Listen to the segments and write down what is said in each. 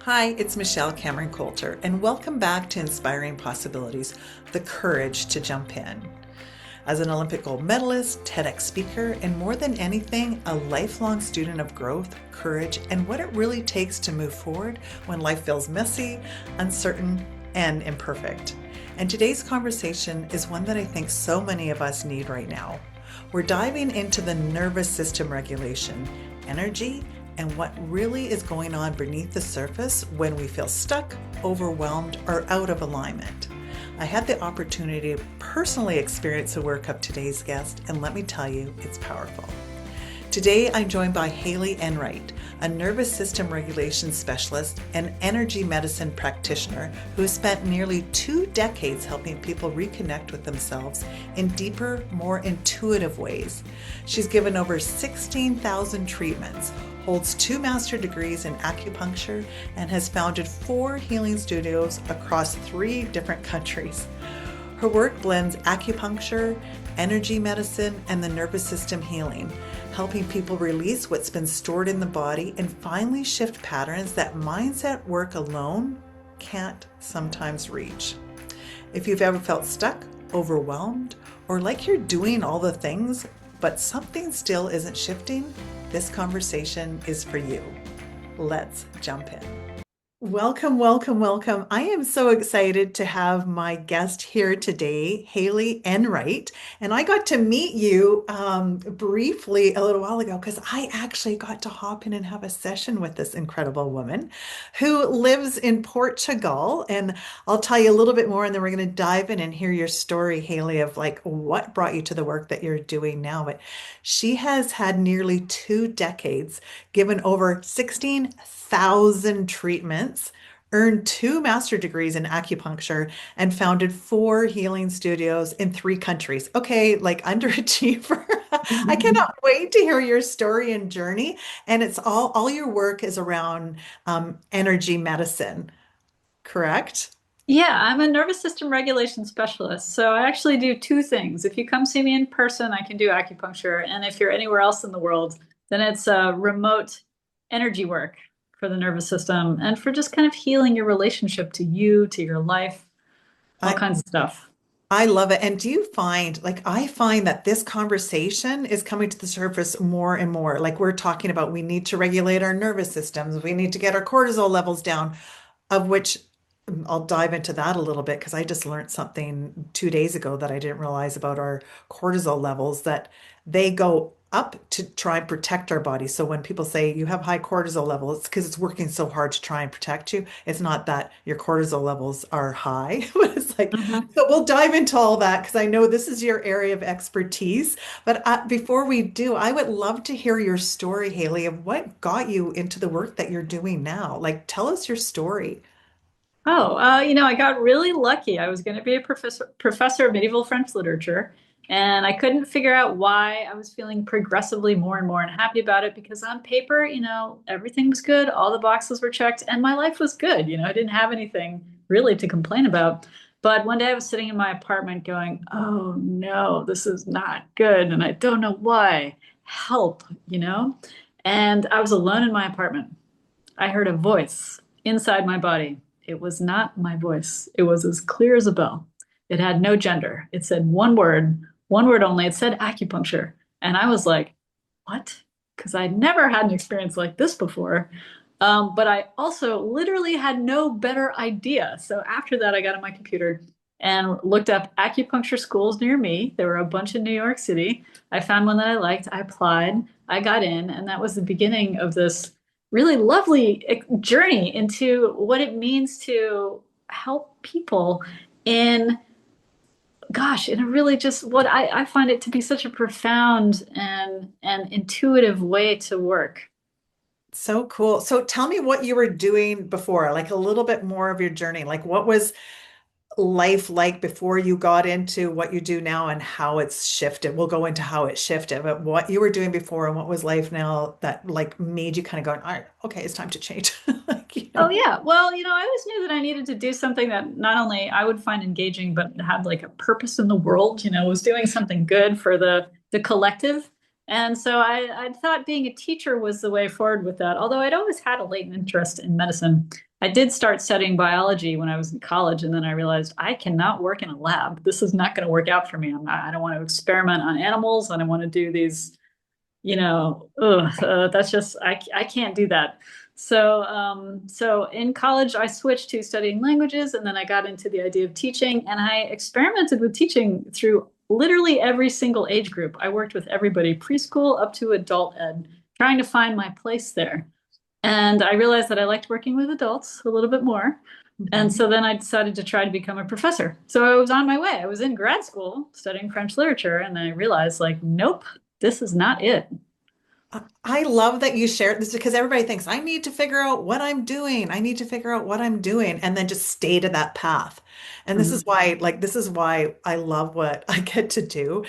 Hi, it's Michelle Cameron Coulter, and welcome back to Inspiring Possibilities, the courage to jump in. As an Olympic gold medalist, TEDx speaker, and more than anything, a lifelong student of growth, courage, and what it really takes to move forward when life feels messy, uncertain, and imperfect. And today's conversation is one that I think so many of us need right now. We're diving into the nervous system regulation, energy, and what really is going on beneath the surface when we feel stuck, overwhelmed, or out of alignment. I had the opportunity to personally experience the work of today's guest, and let me tell you, it's powerful. Today, I'm joined by Hayley Enright, a nervous system regulation specialist and energy medicine practitioner who has spent nearly 2 decades helping people reconnect with themselves in deeper, more intuitive ways. She's given over 16,000 treatments, holds 2 master degrees in acupuncture, and has founded 4 healing studios across 3 different countries. Her work blends acupuncture, energy medicine, and the nervous system healing, helping people release what's been stored in the body and finally shift patterns that mindset work alone can't sometimes reach. If you've ever felt stuck, overwhelmed, or like you're doing all the things, but something still isn't shifting, this conversation is for you. Let's jump in. Welcome, welcome, welcome. I am so excited to have my guest here today, Hayley Enright. And I got to meet you briefly a little while ago because I actually got to hop in and have a session with this incredible woman who lives in Portugal. And I'll tell you a little bit more, and then we're going to dive in and hear your story, Hayley, of like what brought you to the work that you're doing now. But she has had nearly 2 decades, given over 16,000 treatments, earned 2 master degrees in acupuncture, and founded 4 healing studios in 3 countries. Okay, like underachiever. I cannot wait to hear your story and journey. And it's all your work is around energy medicine, correct? Yeah, I'm a nervous system regulation specialist. So I actually do 2 things. If you come see me in person, I can do acupuncture. And if you're anywhere else in the world, then it's remote energy work for the nervous system and for just kind of healing your relationship to you, to your life, all I kinds of stuff. I love it. And do you find, like, I find that this conversation is coming to the surface more and more. Like, we're talking about we need to regulate our nervous systems, we need to get our cortisol levels down, of which I'll dive into that a little bit because I just learned something 2 days ago that I didn't realize about our cortisol levels, that they go up to try and protect our body. So when people say you have high cortisol levels, it's because it's working so hard to try and protect you. It's not that your cortisol levels are high, but it's like, Mhm. so we'll dive into all that because I know this is your area of expertise. But before we do, I would love to hear your story, Hayley, of what got you into the work that you're doing now. Like, tell us your story. I got really lucky. I was going to be a professor of medieval French literature, and I couldn't figure out why I was feeling progressively more and more unhappy about it because on paper, everything was good, all the boxes were checked, and my life was good. I didn't have anything really to complain about. But one day I was sitting in my apartment going, "Oh no, this is not good, and I don't know why. Help." And I was alone in my apartment. I heard a voice inside my body. It was not my voice. It was as clear as a bell. It had no gender. It said one word only. It said acupuncture. And I was like, what? Because I'd never had an experience like this before. But I also literally had no better idea. So after that, I got on my computer and looked up acupuncture schools near me. There were a bunch in New York City. I found one that I liked. I applied. I got in. And that was the beginning of this really lovely journey into what it means to help people in, gosh, in a really just what I find it to be such a profound and intuitive way to work. So cool. So tell me what you were doing before, like a little bit more of your journey. Like, what was life like before you got into what you do now and how it's shifted? We'll go into how it shifted, but what you were doing before and what was life now that like made you kind of going, all right, okay, it's time to change. Like, Oh yeah. Well, I always knew that I needed to do something that not only I would find engaging, but had like a purpose in the world, was doing something good for the collective. And so I thought being a teacher was the way forward with that. Although I'd always had a latent interest in medicine. I did start studying biology when I was in college, and then I realized I cannot work in a lab. This is not going to work out for me. I don't want to experiment on animals. I don't want to do these, that's just, I can't do that. So in college, I switched to studying languages, and then I got into the idea of teaching, and I experimented with teaching through literally every single age group. I worked with everybody, preschool up to adult ed, trying to find my place there. And I realized that I liked working with adults a little bit more. And Mhm. so then I decided to try to become a professor. So I was on my way. I was in grad school studying French literature, and I realized, like, nope, this is not it. I love that you shared this because everybody thinks I need to figure out what I'm doing. I need to figure out what I'm doing and then just stay to that path. And this is Mhm. why, like, this is why I love what I get to do,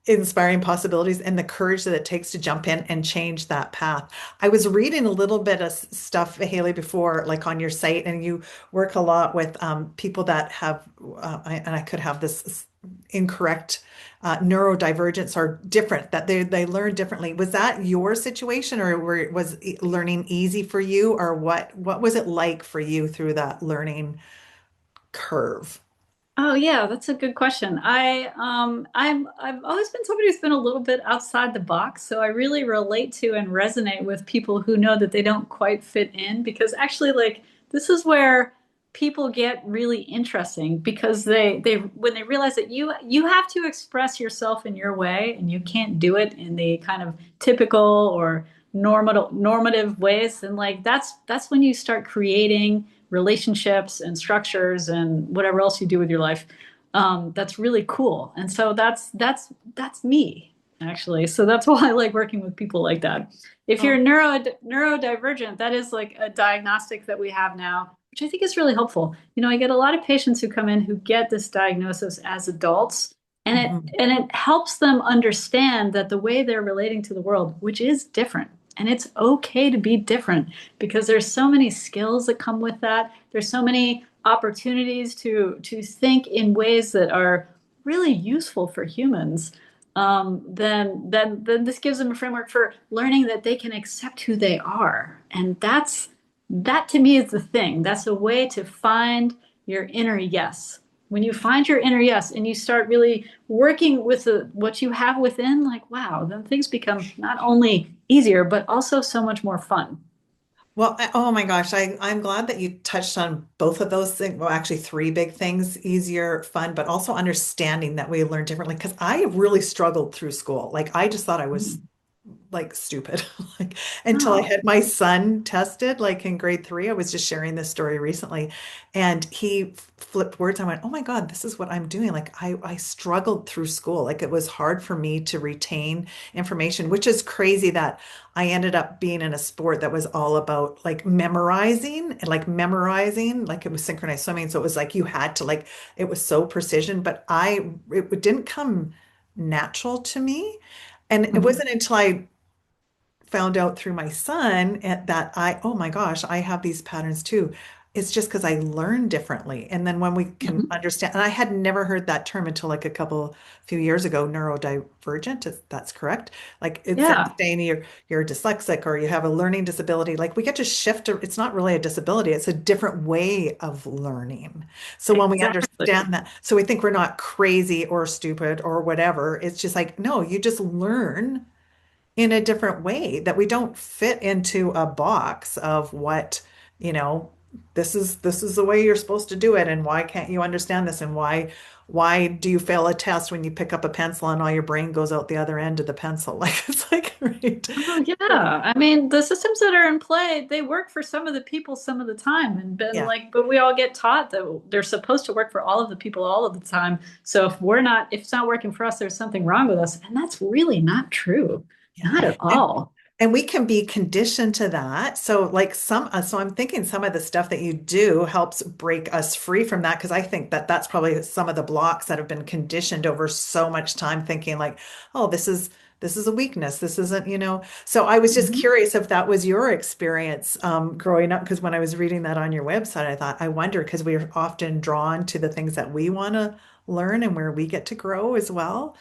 inspiring possibilities and the courage that it takes to jump in and change that path. I was reading a little bit of stuff, Haley, before, like on your site, and you work a lot with people that have, and I could have this incorrect neurodivergence or different, that they learn differently. Was that your situation, or was learning easy for you, or what was it like for you through that learning curve? Oh yeah, that's a good question. I've always been somebody who's been a little bit outside the box, so I really relate to and resonate with people who know that they don't quite fit in, because actually, like, this is where people get really interesting, because they when they realize that you have to express yourself in your way, and you can't do it in the kind of typical or normative ways, and like that's when you start creating relationships and structures and whatever else you do with your life. That's really cool. And so that's me, actually. So that's why I like working with people like that. If you're Oh, neurodivergent, that is like a diagnostic that we have now, which I think is really helpful. I get a lot of patients who come in who get this diagnosis as adults, and it mhm, and it helps them understand that the way they're relating to the world, which is different, and it's okay to be different, because there's so many skills that come with that. There's so many opportunities to think in ways that are really useful for humans. Then this gives them a framework for learning that they can accept who they are, and that to me is the thing. That's a way to find your inner yes. When you find your inner yes and you start really working with what you have within, like, wow, then things become not only easier, but also so much more fun. well, oh my gosh, I'm glad that you touched on both of those things. Well, actually, three big things: easier, fun, but also understanding that we learn differently. Because I really struggled through school. Like, I just thought I was Mm. like stupid, like until I Oh. had my son tested, like in grade three. I was just sharing this story recently, and he flipped words. I went, "Oh my God, this is what I'm doing." Like, I struggled through school. Like, it was hard for me to retain information, which is crazy that I ended up being in a sport that was all about like memorizing, like it was synchronized swimming. So it was like you had to, like, it was so precision, but it didn't come natural to me. And it Mhm. wasn't until I found out through my son that oh my gosh, I have these patterns too. It's just because I learn differently. And then when we can Mhm. understand, and I had never heard that term until like few years ago, neurodivergent, if that's correct. Like, instead of Yeah, saying you're dyslexic or you have a learning disability, like we get to shift it's not really a disability, it's a different way of learning. So when we exactly. understand that, so we think we're not crazy or stupid or whatever. It's just like, no, you just learn in a different way, that we don't fit into a box of what, you know, this is the way you're supposed to do it, and why can't you understand this, and why do you fail a test when you pick up a pencil and all your brain goes out the other end of the pencil? Like, it's like, right. Oh yeah. I mean, the systems that are in play, they work for some of the people some of the time. And then, Yeah. like, but we all get taught that they're supposed to work for all of the people all of the time. So if it's not working for us, there's something wrong with us. And that's really not true. Yeah. Not at And all. and we can be conditioned to that. So like so I'm thinking some of the stuff that you do helps break us free from that, because I think that that's probably some of the blocks that have been conditioned over so much time, thinking like, oh, this is a weakness. This isn't, you know. So I was just Mhm. curious if that was your experience growing up, because when I was reading that on your website, I thought, I wonder, because we're often drawn to the things that we want to learn and where we get to grow as well.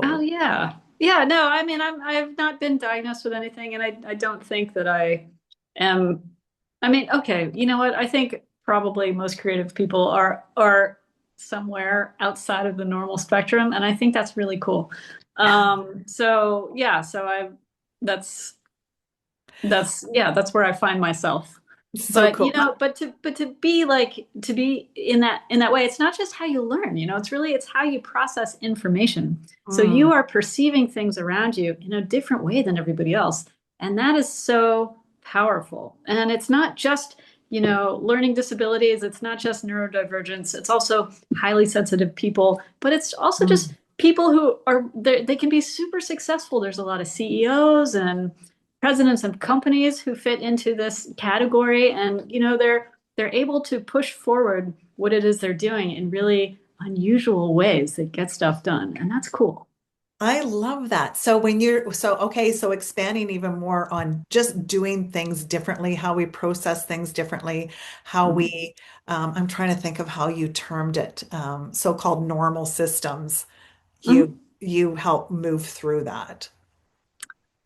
Oh So yeah. Yeah, no, I mean I've not been diagnosed with anything, and I don't think that I am I mean, okay, you know what? I think probably most creative people are somewhere outside of the normal spectrum, and I think that's really cool. So yeah, so I that's that's where I find myself. So But you cool. know, but to be like to be in that way, it's not just how you learn, you know, it's how you process information. So Mm. you are perceiving things around you in a different way than everybody else. And that is so powerful. And it's not just, you know, learning disabilities, it's not just neurodivergence, it's also highly sensitive people, but it's also just Mm. people who are they can be super successful. There's a lot of CEOs and presidents of companies who fit into this category, and you know they're able to push forward what it is they're doing in really unusual ways that get stuff done, and that's cool. I love that. So when you're so okay, so expanding even more on just doing things differently, how we process things differently, how we I'm trying to think of how you termed it, so-called normal systems. Mhm. You help move through that.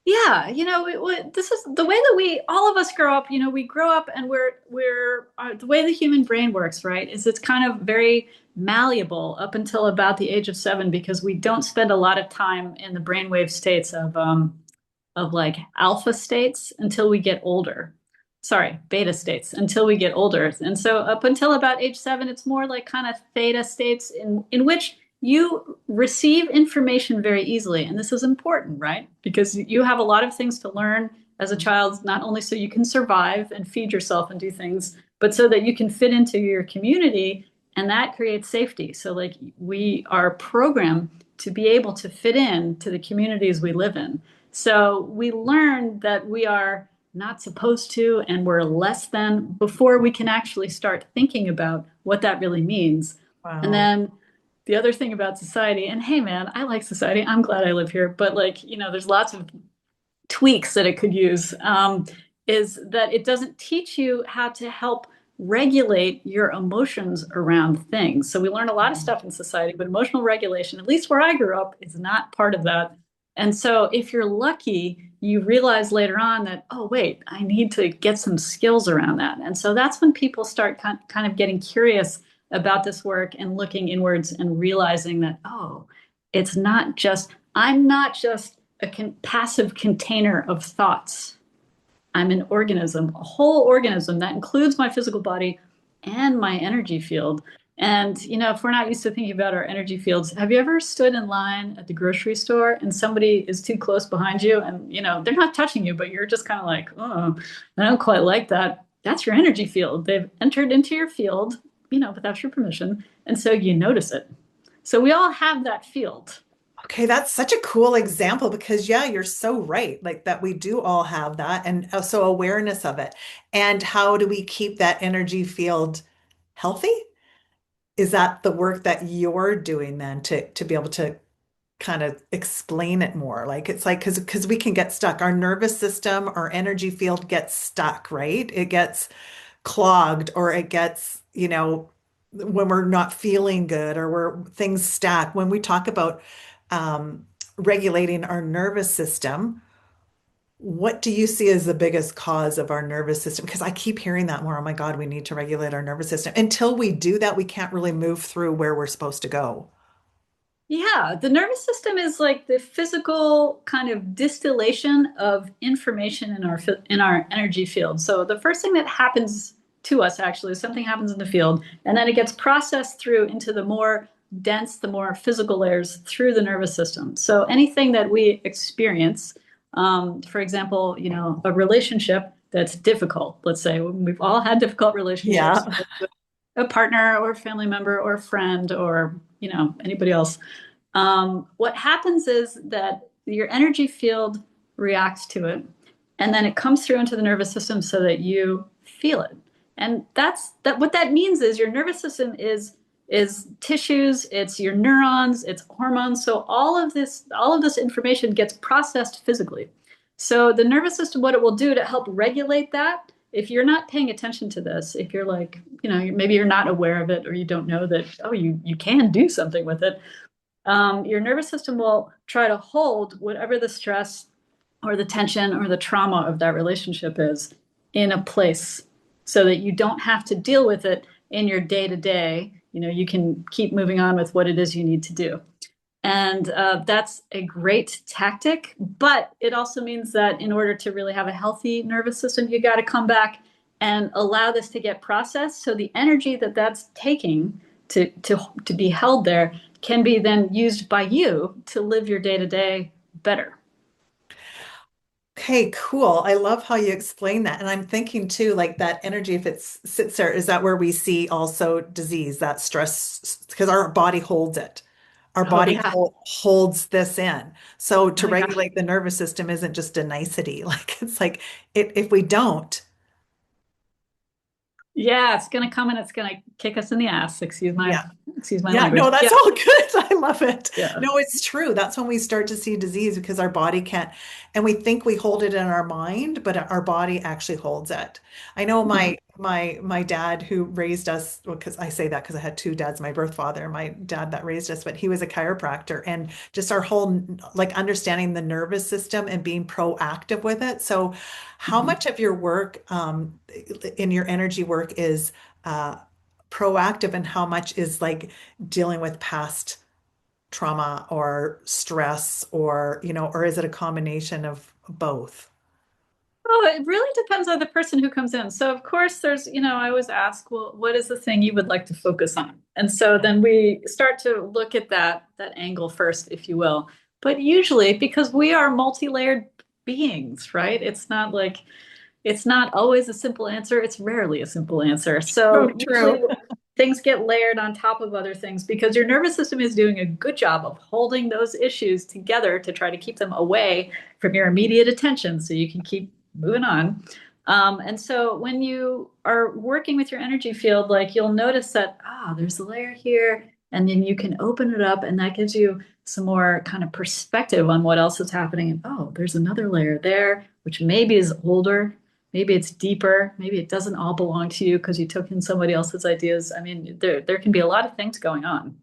Yeah, you know, this is the way that we all of us grow up. You know, we grow up and we're the way the human brain works, right? Is it's kind of very malleable up until about the age of 7 because we don't spend a lot of time in the brainwave states of like alpha states until we get older. Sorry, beta states until we get older. And so up until about age 7, it's more like kind of theta states in which you receive information very easily. And this is important, right? Because you have a lot of things to learn as a child, not only so you can survive and feed yourself and do things, but so that you can fit into your community. And that creates safety. So, like, we are programmed to be able to fit in to the communities we live in. So we learn that we are not supposed to and we're less than before we can actually start thinking about what that really means. And Wow. then the other thing about society, and hey man, I like society. I'm glad I live here, but like, you know, there's lots of tweaks that it could use, is that it doesn't teach you how to help regulate your emotions around things. So we learn a lot of stuff in society, but emotional regulation, at least where I grew up, is not part of that. And so if you're lucky, you realize later on that, oh, wait, I need to get some skills around that. And so that's when people start kind of getting curious about this work and looking inwards and realizing that, oh, it's not just, I'm not just a passive container of thoughts. I'm an organism, a whole organism that includes my physical body and my energy field. And, you know, if we're not used to thinking about our energy fields, have you ever stood in line at the grocery store and somebody is too close behind you and, you know, they're not touching you, but you're just kind of like, oh, I don't quite like that. That's your energy field. They've entered into your field, you know, without your permission. And so you notice it. So we all have that field. Okay, that's such a cool example because, yeah, you're so right. Like that, we do all have that, and also awareness of it. And how do we keep that energy field healthy? Is that the work that you're doing then to be able to kind of explain it more? Like it's like because we can get stuck. Our nervous system, our energy field gets stuck, right? It gets clogged, or it gets, when we're not feeling good, or where things stack. When we talk about regulating our nervous system, what do you see as the biggest cause of our nervous system? Because I keep hearing that more. Oh my God, we need to regulate our nervous system. Until we do that, we can't really move through where we're supposed to go. Yeah, the nervous system is like the physical kind of distillation of information in our energy field. So the first thing that happens to us actually is something happens in the field, and then it gets processed through into the more dense, the more physical layers through the nervous system. So anything that we experience, for example, you know, a relationship that's difficult, let's say we've all had difficult relationships Yeah. with a partner or a family member or a friend or, you know, anybody else. What happens is that your energy field reacts to it, and then it comes through into the nervous system so that you feel it. And that's that. What that means is your nervous system is tissues, it's your neurons, it's hormones. So all of this information gets processed physically. So the nervous system, what it will do to help regulate that, if you're not paying attention to this, if you're like, you know, maybe you're not aware of it or you don't know that, oh, you can do something with it, your nervous system will try to hold whatever the stress or the tension or the trauma of that relationship is in a place. so that you don't have to deal with it in your day to day. You know, you can keep moving on with what it is you need to do. And that's a great tactic, but it also means that in order to really have a healthy nervous system, you got to come back and allow this to get processed. So the energy that that's taking to be held there can be then used by you to live your day to day better. Okay, cool. I love how you explain that. And I'm thinking too, like that energy, if it sits there, is that where we see also disease, that stress, because our body holds it. Our Oh body yeah. holds this in. So to Oh yeah. regulate the nervous system isn't just a nicety. Like it's like if we don't, Yeah, it's gonna come and it's gonna kick us in the ass. yeah. Excuse my Yeah, language. no, that's Yeah. all good. I love it. Yeah. No, it's true. That's when we start to see disease because our body can't, and we think we hold it in our mind, but our body actually holds it. I know Mhm. my dad who raised us, well, because I say that because I had two dads, my birth father and my dad that raised us, but he was a chiropractor and just our whole like understanding the nervous system and being proactive with it. So how Mhm. much of your work in your energy work is proactive and how much is like dealing with past trauma or stress or, or is it a combination of both? Oh, it really depends on the person who comes in. So, of course, I always ask, well, what is the thing you would like to focus on? And so then we start to look at that angle first, if you will. But usually, because we are multi-layered beings, right? It's not always a simple answer. It's rarely a simple answer. Oh, So usually true. things get layered on top of other things because your nervous system is doing a good job of holding those issues together to try to keep them away from your immediate attention so you can keep moving on. And so when you are working with your energy field, like you'll notice that, there's a layer here, and then you can open it up, and that gives you some more kind of perspective on what else is happening. And there's another layer there, which maybe is older. Maybe it's deeper. Maybe it doesn't all belong to you because you took in somebody else's ideas. I mean, there can be a lot of things going on.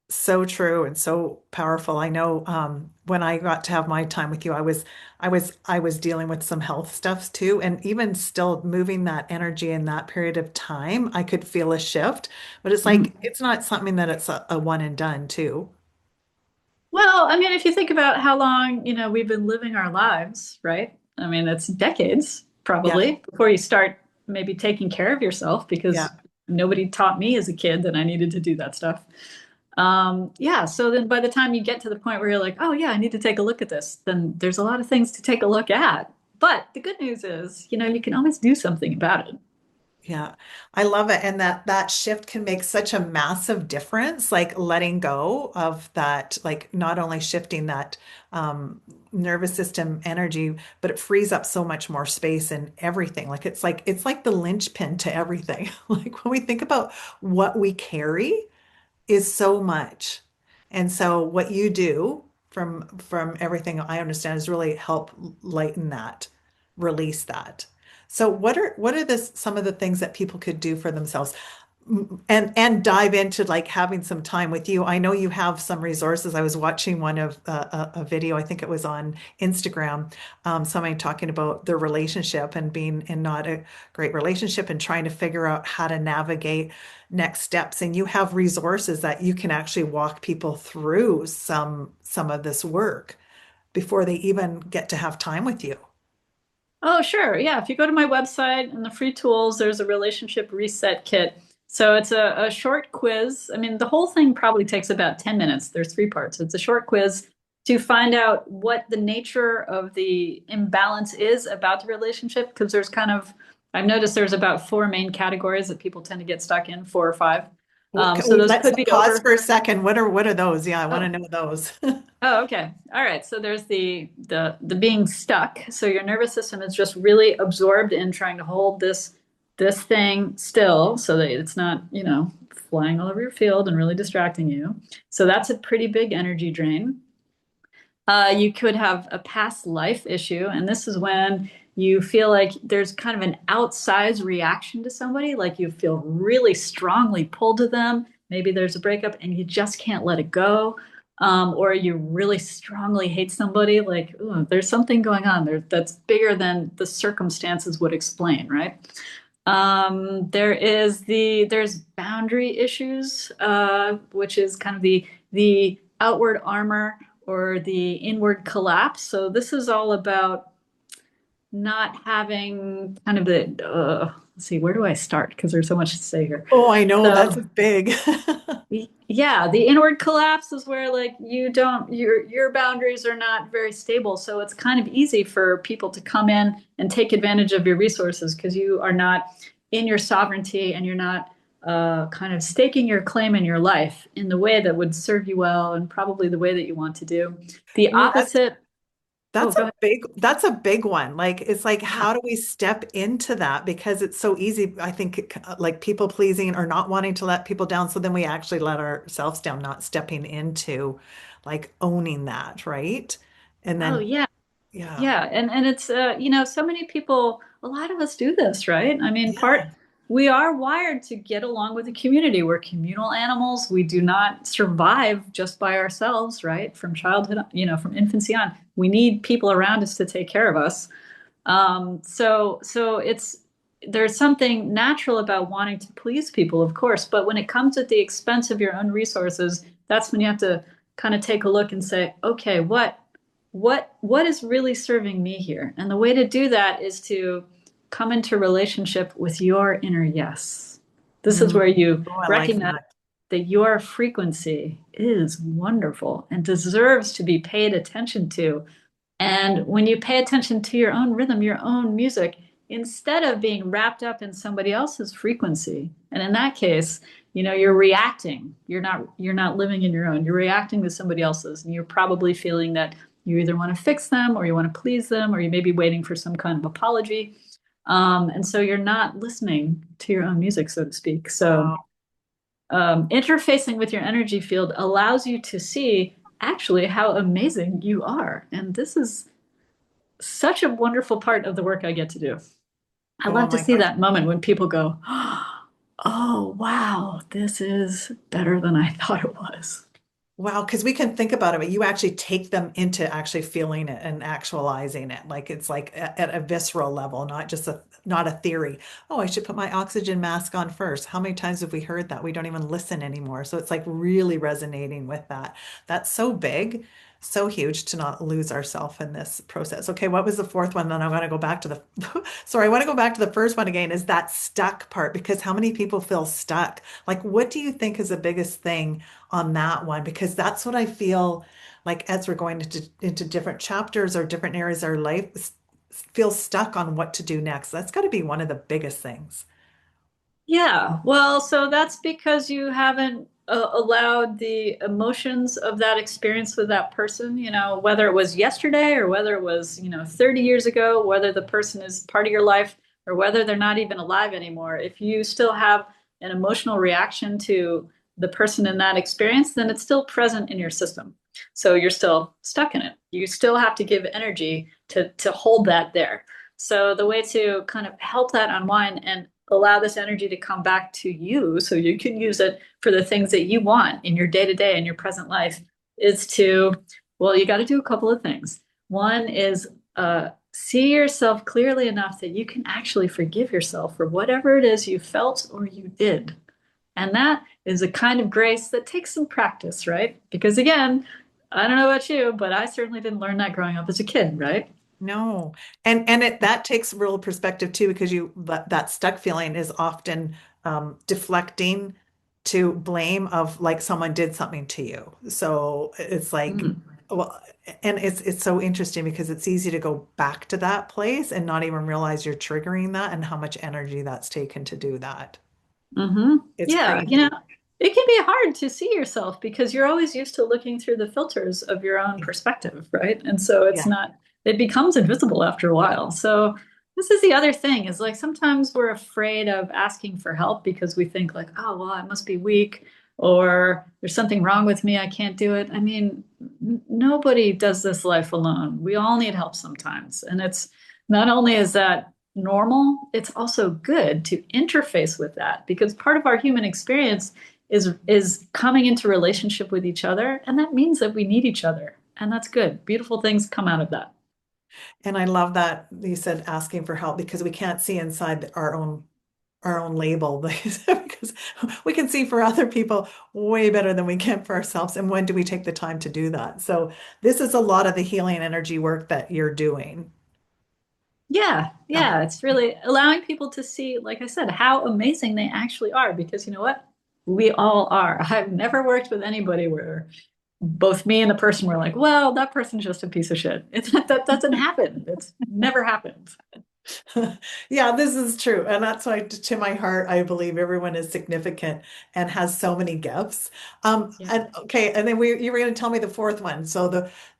So true and so powerful. I know when I got to have my time with you, I was dealing with some health stuff too. And even still moving that energy in that period of time, I could feel a shift. But it's like Mhm. it's not something that it's a one and done too. Well, I mean, if you think about how long, we've been living our lives, right? I mean, it's decades Yeah, probably before you start maybe taking care of yourself yeah. because nobody taught me as a kid that I needed to do that stuff. Yeah, so then by the time you get to the point where you're like, oh yeah, I need to take a look at this, then there's a lot of things to take a look at. But the good news is, you can always do something about it. Yeah, I love it. And that shift can make such a massive difference, like letting go of that, like not only shifting that nervous system energy, but it frees up so much more space and everything. Like it's like the linchpin to everything. Like when we think about what we carry is so much. And so what you do from everything I understand is really help lighten that, release that. So what are some of the things that people could do for themselves? And dive into like having some time with you. I know you have some resources. I was watching one of a video, I think it was on Instagram, somebody talking about their relationship and being in not a great relationship and trying to figure out how to navigate next steps. And you have resources that you can actually walk people through some of this work before they even get to have time with you. Oh, sure. Yeah. If you go to my website and the free tools, there's a relationship reset kit. So it's a short quiz. I mean, the whole thing probably takes about 10 minutes. There's three parts. It's a short quiz to find out what the nature of the imbalance is about the relationship. Because I've noticed there's about four main categories that people tend to get stuck in, four or five. So those Let's could be pause over. for a second. What are those? Yeah, I want to Oh, know those. Oh, okay. All right. So there's the being stuck. So your nervous system is just really absorbed in trying to hold this thing still so that it's not, flying all over your field and really distracting you. So that's a pretty big energy drain. You could have a past life issue, and this is when you feel like there's kind of an outsized reaction to somebody, like you feel really strongly pulled to them. Maybe there's a breakup and you just can't let it go. or you really strongly hate somebody, like, ooh, there's something going on there that's bigger than the circumstances would explain, right? There's boundary issues, which is kind of the outward armor or the inward collapse. So this is all about not having kind of let's see, where do I start? Because there's so much to say here. Oh, I know, that's So big. yeah, the inward collapse is where like you don't your boundaries are not very stable. So it's kind of easy for people to come in and take advantage of your resources because you are not in your sovereignty and you're not kind of staking your claim in your life in the way that would serve you well and probably the way that you want to do. The You know, opposite. Oh, go ahead. that's a big one. Like, it's like, Yeah. how do we step into that? Because it's so easy, I think, like people pleasing or not wanting to let people down. So then we actually let ourselves down, not stepping into like owning that, right? And Oh, then, yeah. yeah, Yeah, and it's so many people, a lot of us do this, right? I mean, yeah, we are wired to get along with the community. We're communal animals. We do not survive just by ourselves, right? From childhood, from infancy on. We need people around us to take care of us. So there's something natural about wanting to please people, of course, but when it comes at the expense of your own resources, that's when you have to kind of take a look and say, okay, what is really serving me here? And the way to do that is to come into relationship with your inner yes. This is Mm. where you Oh, I like recognize that. that your frequency is wonderful and deserves to be paid attention to. And when you pay attention to your own rhythm, your own music, instead of being wrapped up in somebody else's frequency, and in that case, you're reacting. You're not living in your own. You're reacting to somebody else's, and you're probably feeling that you either want to fix them or you want to please them, or you may be waiting for some kind of apology. And so you're not listening to your own music, so to speak. So Wow. interfacing with your energy field allows you to see actually how amazing you are. And this is such a wonderful part of the work I get to do. I Oh love to my see gosh. that moment when people go, oh, wow, this is better than I thought it was. Wow, because we can think about it, but you actually take them into actually feeling it and actualizing it. Like, it's like at a visceral level, not a theory. Oh, I should put my oxygen mask on first. How many times have we heard that? We don't even listen anymore. So it's like really resonating with that. That's so big, so huge to not lose ourselves in this process. Okay, what was the fourth one? Then I want to go back to the sorry, I want to go back to the first one again, is that stuck part, because how many people feel stuck? Like, what do you think is the biggest thing on that one? Because that's what I feel like as we're going into different chapters or different areas of our life, feel stuck on what to do next. That's got to be one of the biggest things. Yeah, well, so that's because you haven't allowed the emotions of that experience with that person, whether it was yesterday or whether it was, 30 years ago, whether the person is part of your life or whether they're not even alive anymore. If you still have an emotional reaction to the person in that experience, then it's still present in your system. So you're still stuck in it. You still have to give energy to hold that there. So the way to kind of help that unwind and allow this energy to come back to you so you can use it for the things that you want in your day to day and your present life is well, you got to do a couple of things. One is see yourself clearly enough that you can actually forgive yourself for whatever it is you felt or you did. And that is a kind of grace that takes some practice, right? Because again, I don't know about you, but I certainly didn't learn that growing up as a kid, right? No. And that takes real perspective too, because that stuck feeling is often deflecting to blame of like someone did something to you. So it's like, Mm. well, and it's so interesting because it's easy to go back to that place and not even realize you're triggering that and how much energy that's taken to do that. Hmm. It's Yeah, crazy. it can be hard to see yourself because you're always used to looking through the filters of your own perspective, right? And so Yeah. it becomes invisible after a while. So this is the other thing is like sometimes we're afraid of asking for help because we think like, oh, well, I must be weak or there's something wrong with me. I can't do it. I mean, nobody does this life alone. We all need help sometimes. And it's not only is that normal, it's also good to interface with that because part of our human experience is coming into relationship with each other, and that means that we need each other, and that's good. Beautiful things come out of that. And I love that you said asking for help because we can't see inside our own label because we can see for other people way better than we can for ourselves. And when do we take the time to do that? So this is a lot of the healing energy work that you're doing. Yeah, Um, yeah, it's really allowing people to see, like I said, how amazing they actually are. Because you know what? We all are. I've never worked with anybody where both me and the person were like, well, that person's just a piece of shit. That doesn't happen. It's never happened. Yeah, this is true. And that's why, to my heart, I believe everyone is significant and has so many gifts. Yeah. And okay, and then you were going to tell me the fourth one. So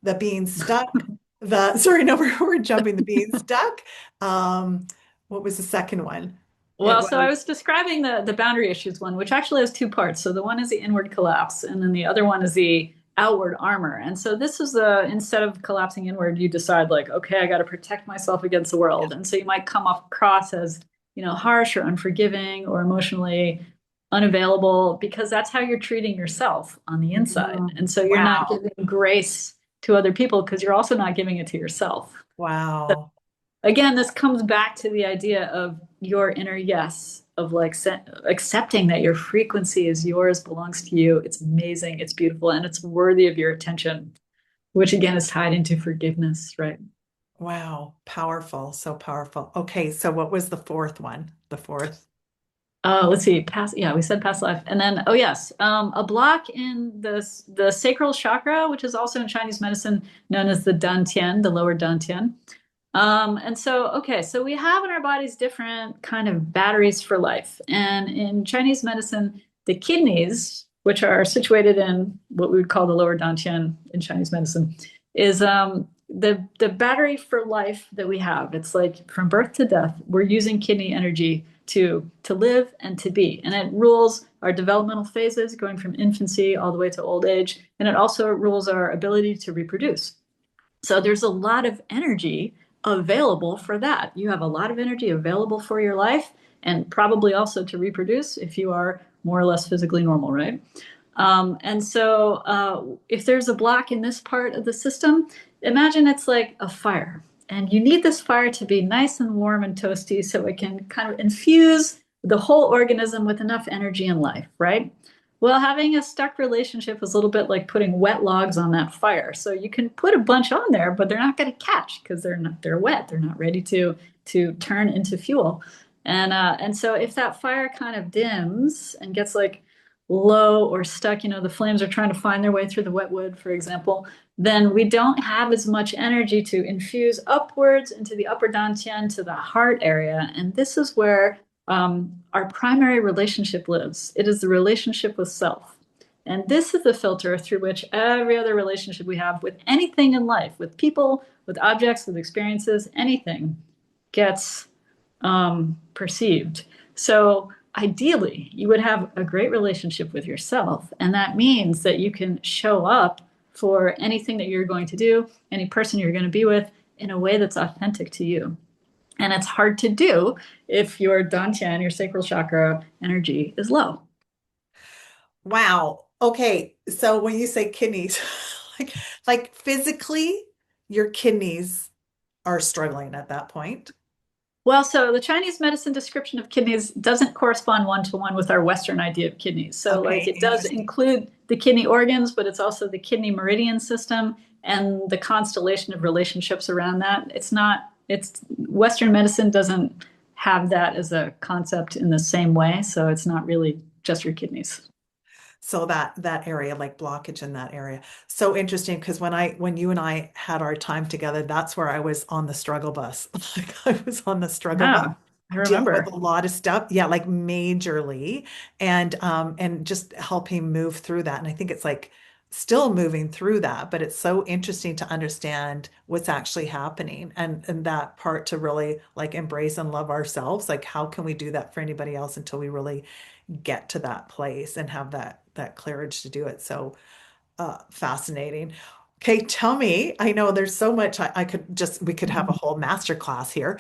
the being stuck, the sorry, no, we're jumping the being stuck. Um, what was the second one? It Well, so I was was describing the boundary issues one, which actually has two parts. So the one is the inward collapse, and then the other one is the outward armor. And so this is the instead of collapsing inward, you decide like, okay, I got to protect myself against the yeah. world. And so you might come across as, harsh or unforgiving or emotionally unavailable because that's how you're treating yourself on the inside. And so you're not Wow. giving grace to other people because you're also not giving it to yourself. Wow. Again, this comes back to the idea of your inner yes, of like accepting that your frequency is yours, belongs to you. It's amazing, it's beautiful, and it's worthy of your attention, which again is tied into forgiveness, right? Wow. Powerful. So powerful. Okay, so what was the fourth one? The fourth. Let's see, past, yeah, we said past life. And then, oh yes, a block in the sacral chakra, which is also in Chinese medicine known as the dantian, the lower dantian. And so, okay, so we have in our bodies different kind of batteries for life. And in Chinese medicine, the kidneys, which are situated in what we would call the lower dantian in Chinese medicine, is the battery for life that we have. It's like from birth to death, we're using kidney energy to live and to be. And it rules our developmental phases, going from infancy all the way to old age. And it also rules our ability to reproduce. So there's a lot of energy available for that. You have a lot of energy available for your life and probably also to reproduce if you are more or less physically normal, right? And so if there's a block in this part of the system, imagine it's like a fire. And you need this fire to be nice and warm and toasty so it can kind of infuse the whole organism with enough energy and life, right? Well, having a stuck relationship is a little bit like putting wet logs on that fire. So you can put a bunch on there, but they're not going to catch because they're wet. They're not ready to turn into fuel. And so if that fire kind of dims and gets like low or stuck, the flames are trying to find their way through the wet wood, for example, then we don't have as much energy to infuse upwards into the upper dantian to the heart area. And this is where our primary relationship lives. It is the relationship with self. And this is the filter through which every other relationship we have with anything in life, with people, with objects, with experiences, anything gets perceived. So ideally, you would have a great relationship with yourself. And that means that you can show up for anything that you're going to do, any person you're going to be with in a way that's authentic to you. And it's hard to do if your dantian, your sacral chakra energy is low. Wow. Okay. So when you say kidneys, like physically, your kidneys are struggling at that point. Well, so the Chinese medicine description of kidneys doesn't correspond one to one with our Western idea of kidneys. So, like, Okay, it does interesting. include the kidney organs, but it's also the kidney meridian system and the constellation of relationships around that. It's Western medicine doesn't have that as a concept in the same way. So, it's not really just your kidneys. So that area, like blockage in that area. So interesting because when you and I had our time together, that's where I was on the struggle bus. Like I was on the struggle bus Yeah, I dealing with remember. a lot of stuff. Yeah, like majorly. And just helping move through that. And I think it's like still moving through that, but it's so interesting to understand what's actually happening and that part to really like embrace and love ourselves. Like how can we do that for anybody else until we really get to that place and have that courage to do it. So fascinating. Okay, tell me. I know there's so much I could just we could have a Mhm. whole master class here.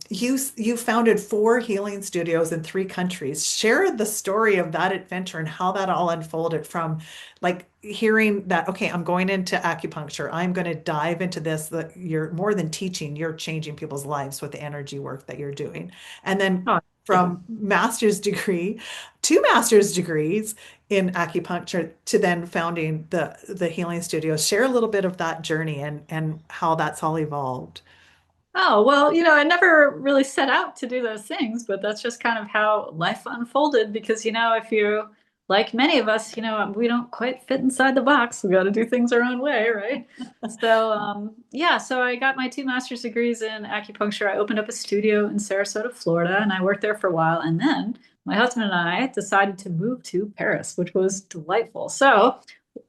You founded four healing studios in three countries. Share the story of that adventure and how that all unfolded from like hearing that, okay, I'm going into acupuncture. I'm going to dive into this, that you're more than teaching, you're changing people's lives with the energy work that you're doing. And then Oh, yeah. from master's degree, two master's degrees in acupuncture to then founding the healing studio. Share a little bit of that journey and how that's all evolved. Oh, well, I never really set out to do those things, but that's just kind of how life unfolded because, if you, like many of us, we don't quite fit inside the box. We got to do things our own way, right? So, yeah, so I got my two master's degrees in acupuncture. I opened up a studio in Sarasota, Florida, and I worked there for a while. And then my husband and I decided to move to Paris, which was delightful. So,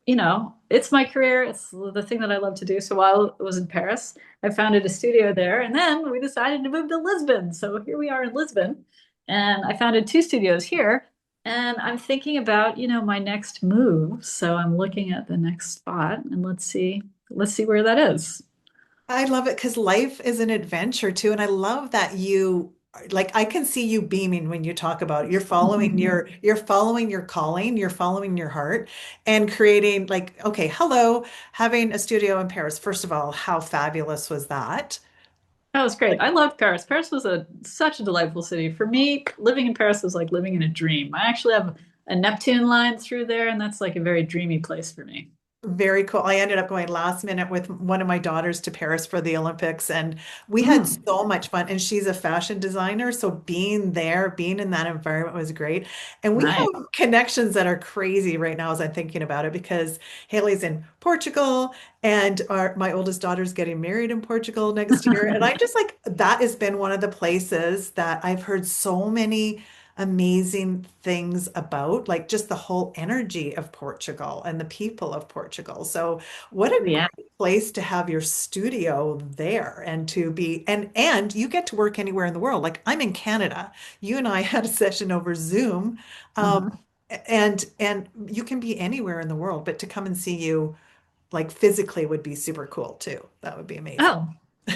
it's my career. It's the thing that I love to do. So while I was in Paris, I founded a studio there. And then we decided to move to Lisbon. So here we are in Lisbon. And I founded two studios here. And I'm thinking about, my next move. So I'm looking at the next spot and let's see where that is. I love it because life is an adventure too. And I love that you like I can see you beaming when you talk about it. You're following your calling, you're following your heart and creating like, okay, hello, having a studio in Paris. First of all, how fabulous was that? That was great. I loved Paris. Paris was such a delightful city. For me, living in Paris was like living in a dream. I actually have a Neptune line through there, and that's like a very dreamy place for me. Very cool. I ended up going last minute with one of my daughters to Paris for the Olympics, and we had Mm, so much fun. And she's a fashion designer, so being there, being in that environment was great. And we nice. have connections that are crazy right now as I'm thinking about it because Haley's in Portugal, and my oldest daughter's getting married in Portugal next year. And I just like that has been one of the places that I've heard so many amazing things about, like just the whole energy of Portugal and the people of Portugal. So what Oh, a yeah. great place to have your studio there and to be and you get to work anywhere in the world. Like I'm in Canada. You and I had a session over Zoom. Um, Mhm. and you can be anywhere in the world, but to come and see you like physically would be super cool too. That would be amazing. Oh,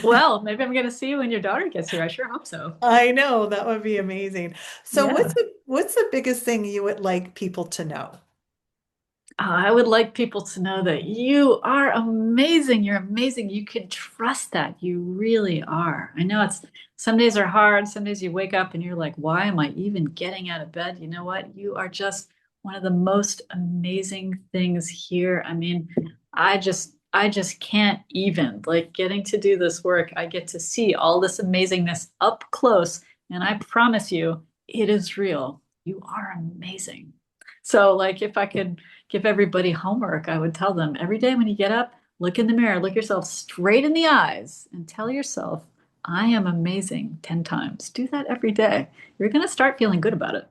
well, maybe I'm going to see you when your daughter gets here. I sure hope so. I know that would be amazing. So Yeah. what's the biggest thing you would like people to know? I would like people to know that you are amazing. You're amazing. You can trust that. You really are. I know some days are hard. Some days you wake up and you're like, why am I even getting out of bed? You know what? You are just one of the most amazing things here. I mean, I just can't even like getting to do this work. I get to see all this amazingness up close, and I promise you, it is real. You are amazing. So, like, if I could give everybody homework, I would tell them every day when you get up, look in the mirror, look yourself straight in the eyes, and tell yourself, I am amazing 10 times. Do that every day. You're going to start feeling good about it.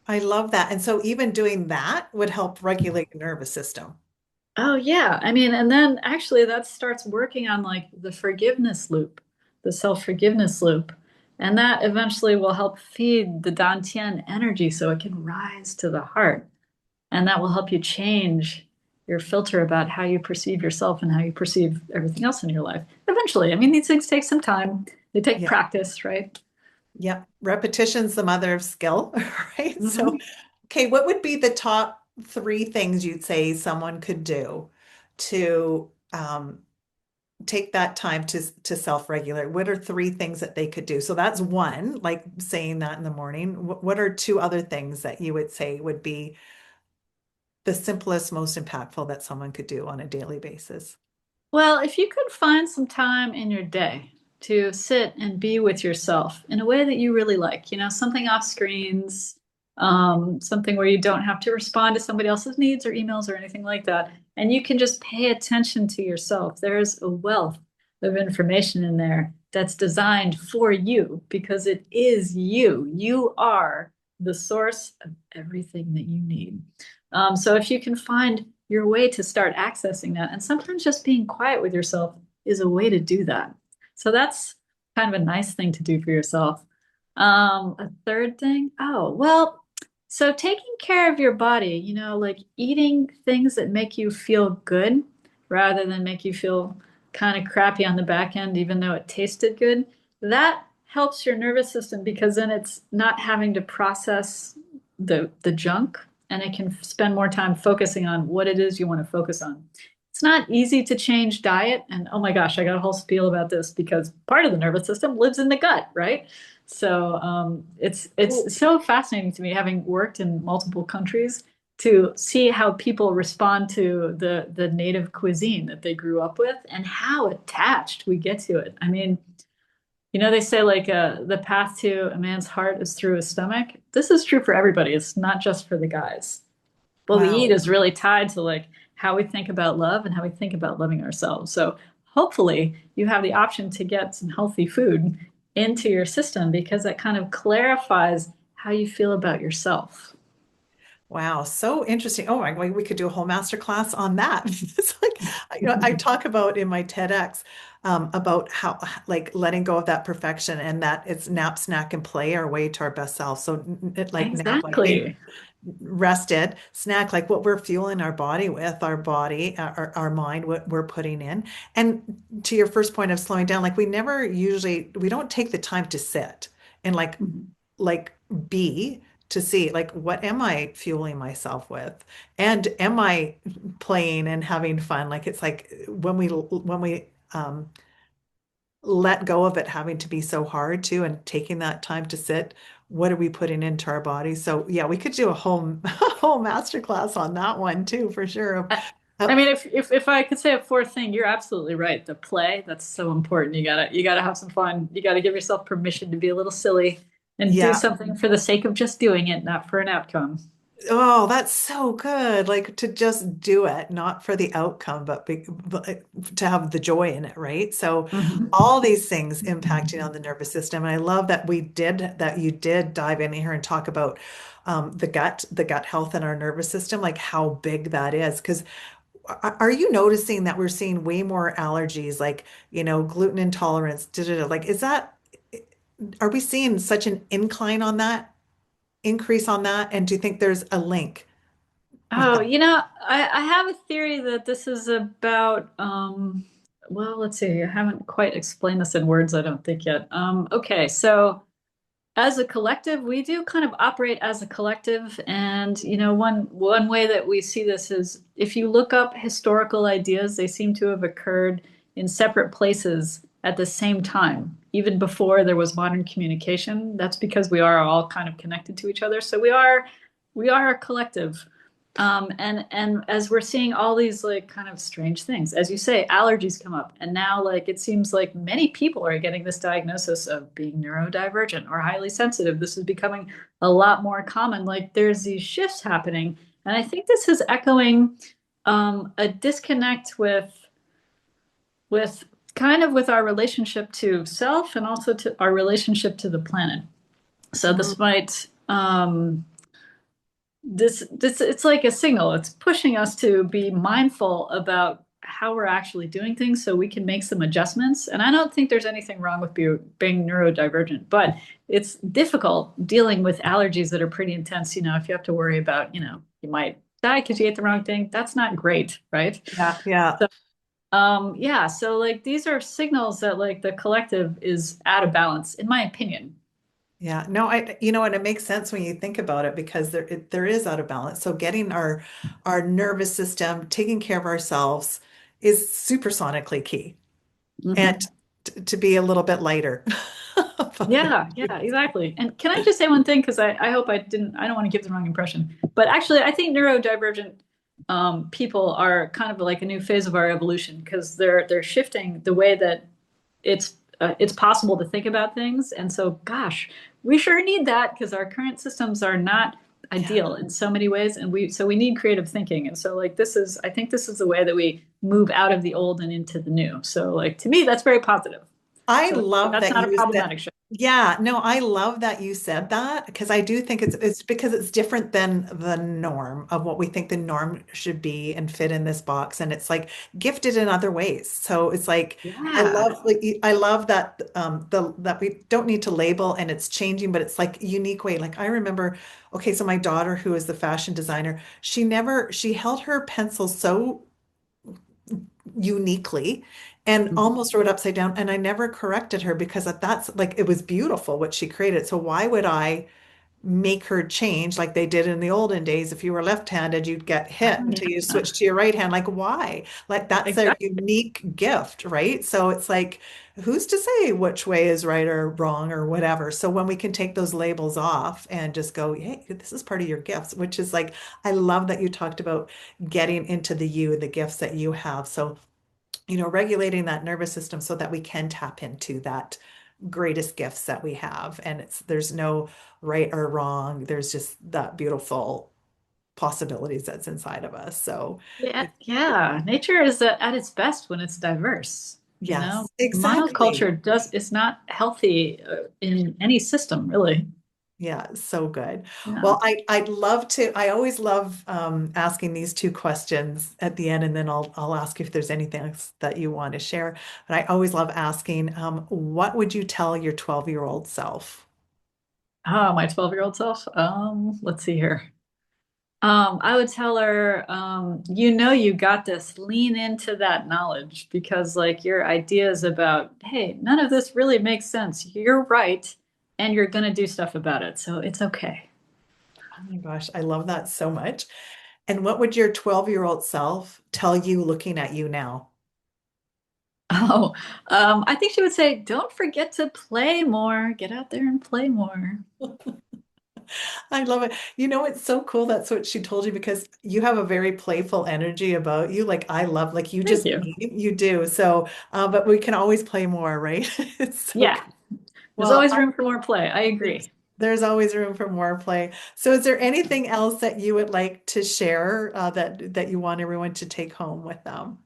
I love that. And so even doing that would help regulate your nervous system. Oh, yeah. I mean, and then actually that starts working on like the forgiveness loop, the self-forgiveness loop. And that eventually will help feed the dantian energy so it can rise to the heart. And that will help you change your filter about how you perceive yourself and how you perceive everything else in your life. Eventually, I mean, these things take some time. They take Yeah. practice, right? Yeah. Repetition's the mother of skill, right? So, Hmm. okay, what would be the top three things you'd say someone could do to take that time to self-regulate? What are three things that they could do? So that's one, like saying that in the morning. What are two other things that you would say would be the simplest, most impactful that someone could do on a daily basis? Well, if you could find some time in your day to sit and be with yourself in a way that you really like, something off screens, something where you don't have to respond to somebody else's needs or emails or anything like that, and you can just pay attention to yourself. There's a wealth of information in there that's designed for you because it is you. You are the source of everything that you need. So if you can find your way to start accessing that, and sometimes just being quiet with yourself is a way to do that. So that's kind of a nice thing to do for yourself. A third thing, oh, well, so taking care of your body, like eating things that make you feel good rather than make you feel kind of crappy on the back end, even though it tasted good, that helps your nervous system because then it's not having to process the junk and it can spend more time focusing on what it is you want to focus on. It's not easy to change diet. And oh my gosh, I got a whole spiel about this because part of the nervous system lives in the gut, right? So it's so fascinating to me, having worked in multiple countries, to see how people respond to the native cuisine that they grew up with and how attached we get to it. I mean, they say like the path to a man's heart is through his stomach. This is true for everybody. It's not just for the guys. What we eat Wow. is really tied to like how we think about love and how we think about loving ourselves. So hopefully you have the option to get some healthy food into your system because that kind of clarifies how you feel about yourself. Wow, so interesting. Oh my, we could do a whole master class on that. It's like, I talk about in my TEDx about how like letting go of that perfection and that it's nap, snack, and play our way to our best self. So like nap, like being Exactly. rested, snack, like what we're fueling our body with, our body, our mind, what we're putting in. And to your first point of slowing down, like we don't take the time to sit and Mhm. like be to see like what am I fueling myself with and am I playing and having fun, like it's like when we let go of it having to be so hard too and taking that time to sit, what are we putting into our bodies? So yeah, we could do a whole a whole master class on that one too for sure. I, I Uh, mean, if I could say a fourth thing, you're absolutely right. The play, that's so important. You gotta have some fun. You gotta give yourself permission to be a little silly and do yeah. something for the sake of just doing it, not for an outcome. Oh, that's so good. Like to just do it, not for the outcome, but to have the joy in it, right? So Mhm. all these things impacting on the nervous system. And I love that you did dive in here and talk about the gut health and our nervous system, like how big that is. Because are you noticing that we're seeing way more allergies, like, gluten intolerance, like, are we seeing such an increase on that? And do you think there's a link with Oh, that? I have a theory that this is about, well, let's see, I haven't quite explained this in words, I don't think yet. Okay, so as a collective, we do kind of operate as a collective. And, one way that we see this is if you look up historical ideas, they seem to have occurred in separate places at the same time, even before there was modern communication. That's because we are all kind of connected to each other. So we are a collective. And as we're seeing all these like kind of strange things, as you say, allergies come up. And now like it seems like many people are getting this diagnosis of being neurodivergent or highly sensitive. This is becoming a lot more common. Like there's these shifts happening. And I think this is echoing a disconnect with kind of with our relationship to self and also to our relationship to the planet. So Mm, this might this it's like a signal. It's pushing us to be mindful about how we're actually doing things so we can make some adjustments. And I don't think there's anything wrong with being neurodivergent, but it's difficult dealing with allergies that are pretty intense. If you have to worry about, you might die because you ate the wrong thing, that's not great, right? yeah, yeah, So, yeah, so like these are signals that like the collective is out of balance, in my opinion. yeah. No, and it makes sense when you think about it because there is out of balance. So getting our nervous system, taking care of ourselves is supersonically key, and Mhm. to be a little bit lighter about it. Yeah, yeah, exactly. And can I just say one thing? Because I hope I don't want to give the wrong impression. But actually, I think neurodivergent people are kind of like a new phase of our evolution because they're shifting the way that it's possible to think about things. And so, gosh, we sure need that because our current systems are not Yeah. ideal in so many ways, and we need creative thinking. And so, like, I think this is the way that we move out of the old and into the new. So, like, to me, that's very positive. I So love that's that not a you said, problematic shift. yeah, no, I love that you said that because I do think it's because it's different than the norm of what we think the norm should be and fit in this box. And it's like gifted in other ways. So it's like Yeah. I love that that we don't need to label and it's changing, but it's like a unique way. Like I remember, okay, so my daughter who is the fashion designer, she held her pencil so uniquely and Mhm. almost wrote upside down. And I never corrected her because that's like, it was beautiful what she created. So why would I make her change like they did in the olden days? If you were left-handed, you'd get hit Oh, until you yeah, switched to your right hand. Like, why? Like, that's their exactly. unique gift, right? So it's like, who's to say which way is right or wrong or whatever? So when we can take those labels off and just go, hey, this is part of your gifts, which is like, I love that you talked about getting into the you, the gifts that you have. So, regulating that nervous system so that we can tap into that greatest gifts that we have. And there's no right or wrong. There's just that beautiful possibilities that's inside of us. So Yeah, it's, yeah. Nature is at its best when it's diverse. You know, yes, exactly. monoculture is not healthy in any system, really. Yeah, so good. Yeah. Well, I'd love to. I always love asking these two questions at the end, and then I'll ask you if there's anything else that you want to share. But I always love asking, what would you tell your 12-year-old self? Oh, my 12-year-old self. Let's see here. I would tell her, you got this. Lean into that knowledge because, like, your ideas about, hey, none of this really makes sense. You're right, and you're gonna do stuff about it, so it's okay. Oh my gosh, I love that so much. And what would your 12-year-old self tell you looking at you now? Oh, I think she would say, don't forget to play more. Get out there and play more. I love it. It's so cool that's what she told you because you have a very playful energy about you. Like I love, like you Thank just you. beam, you do. So, but we can always play more, right? It's so Yeah, cool. there's Well, always room for more play. I agree. there's always room for more play. So, is there anything else that you would like to share that you want everyone to take home with them?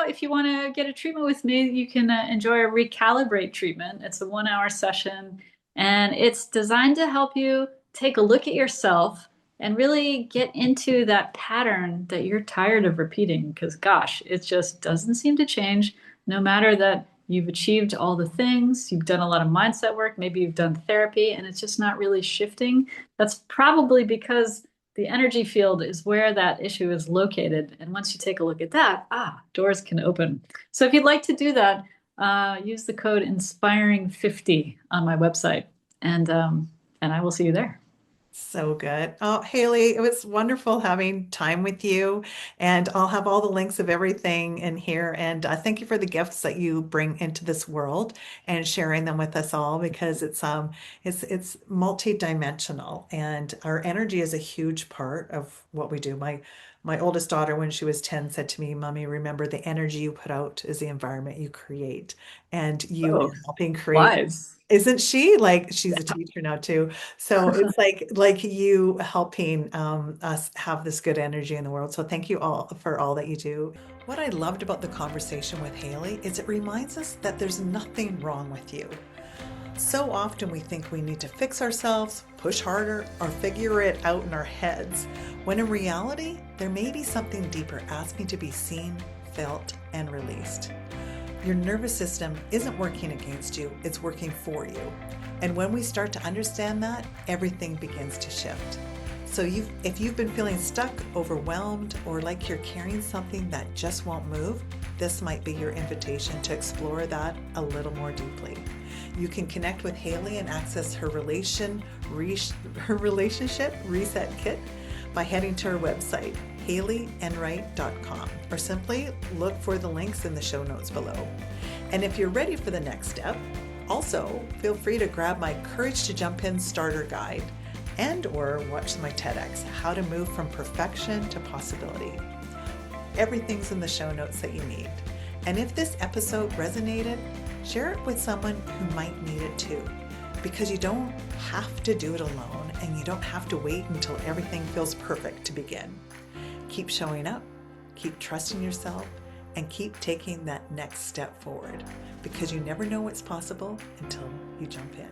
If you want to get a treatment with me, you can enjoy a recalibrate treatment. It's a 1 hour session, and it's designed to help you take a look at yourself and really get into that pattern that you're tired of repeating. Because, gosh, it just doesn't seem to change, no matter that you've achieved all the things, you've done a lot of mindset work, maybe you've done therapy, and it's just not really shifting. That's probably because the energy field is where that issue is located. And once you take a look at that, doors can open. So if you'd like to do that, use the code inspiring50 on my website, and I will see you there. So good. Oh, Haley, it was wonderful having time with you. And I'll have all the links of everything in here. And thank you for the gifts that you bring into this world and sharing them with us all because it's multi-dimensional and our energy is a huge part of what we do. My oldest daughter, when she was 10, said to me, Mommy, remember the energy you put out is the environment you create. And you Oh, are helping create. wise. Isn't she? Like she's a teacher now too. So it's like you helping us have this good energy in the world. So thank you all for all that you do. What I loved about the conversation with Haley is it reminds us that there's nothing wrong with you. So often we think we need to fix ourselves, push harder, or figure it out in our heads, when in reality, there may be something deeper asking to be seen, felt, and released. Your nervous system isn't working against you, it's working for you. And when we start to understand that, everything begins to shift. So if you've been feeling stuck, overwhelmed, or like you're carrying something that just won't move, this might be your invitation to explore that a little more deeply. You can connect with Haley and access her relationship reset kit by heading to her website, HayleyEnright.com, or simply look for the links in the show notes below. And if you're ready for the next step, also feel free to grab my Courage to Jump In starter guide and or watch my TEDx, How to Move from Perfection to Possibility. Everything's in the show notes that you need. And if this episode resonated, share it with someone who might need it too, because you don't have to do it alone and you don't have to wait until everything feels perfect to begin. Keep showing up, keep trusting yourself, and keep taking that next step forward because you never know what's possible until you jump in.